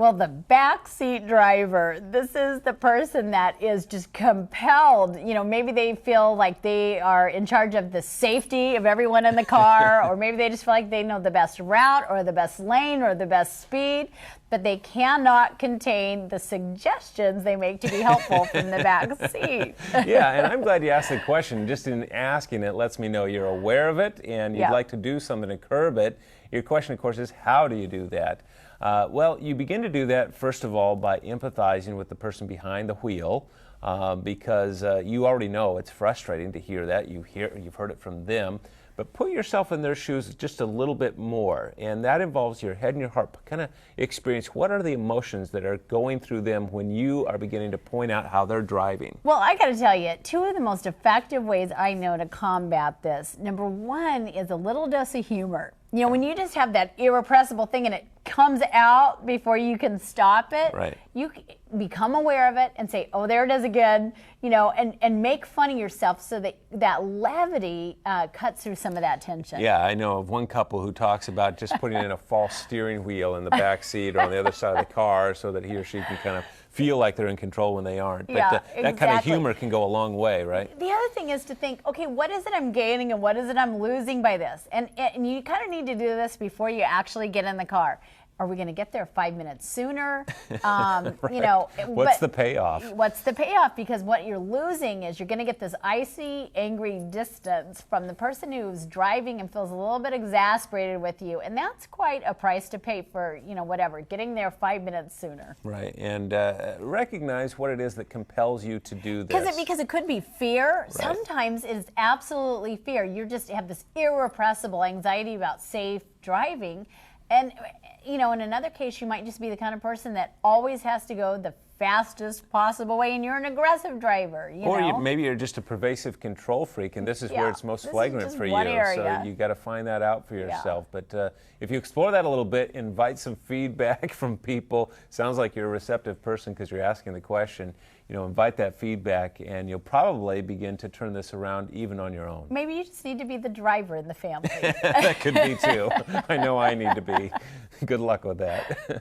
Well, the backseat driver, this is the person that is just compelled. Maybe they feel like they are in charge of the safety of everyone in the car, or maybe they just feel like they know the best route or the best lane or the best speed, but they cannot contain the suggestions they make to be helpful from the back seat. Yeah, and I'm glad you asked the question. Just in asking it lets me know you're aware of it and you'd like to do something to curb it. Your question, of course, is how do you do that? Well, you begin to do that, first of all, by empathizing with the person behind the wheel, because you already know it's frustrating to hear that. You've heard it from them. But put yourself in their shoes just a little bit more, and that involves your head and your heart. Kind of experience what are the emotions that are going through them when you are beginning to point out how they're driving. Well, I got to tell you, two of the most effective ways I know to combat this. Number one is a little dose of humor. When you just have that irrepressible thing and it comes out before you can stop it, right. You become aware of it and say, oh, there it is again, and make fun of yourself so that levity cuts through some of that tension. Yeah, I know of one couple who talks about just putting in a false steering wheel in the back seat or on the other side of the car so that he or she can kind of feel like they're in control when they aren't. But exactly. That kind of humor can go a long way, right? The other thing is to think, okay, what is it I'm gaining and what is it I'm losing by this? And you kind of need to do this before you actually get in the car. Are we going to get there 5 minutes sooner? Right. What's the payoff? What's the payoff? Because what you're losing is you're going to get this icy, angry distance from the person who's driving and feels a little bit exasperated with you. And that's quite a price to pay for, getting there 5 minutes sooner. Right. And recognize what it is that compels you to do this. Because it could be fear. Right. Sometimes it is absolutely fear. You just have this irrepressible anxiety about safe driving. And, in another case, you might just be the kind of person that always has to go the fastest possible way, and you're an aggressive driver. Maybe you're just a pervasive control freak, and this is where it's most flagrant for you. Area. So you got to find that out for yourself. Yeah. But if you explore that a little bit, invite some feedback from people. Sounds like you're a receptive person because you're asking the question. Invite that feedback, and you'll probably begin to turn this around even on your own. Maybe you just need to be the driver in the family. That could be too. I know I need to be. Good luck with that.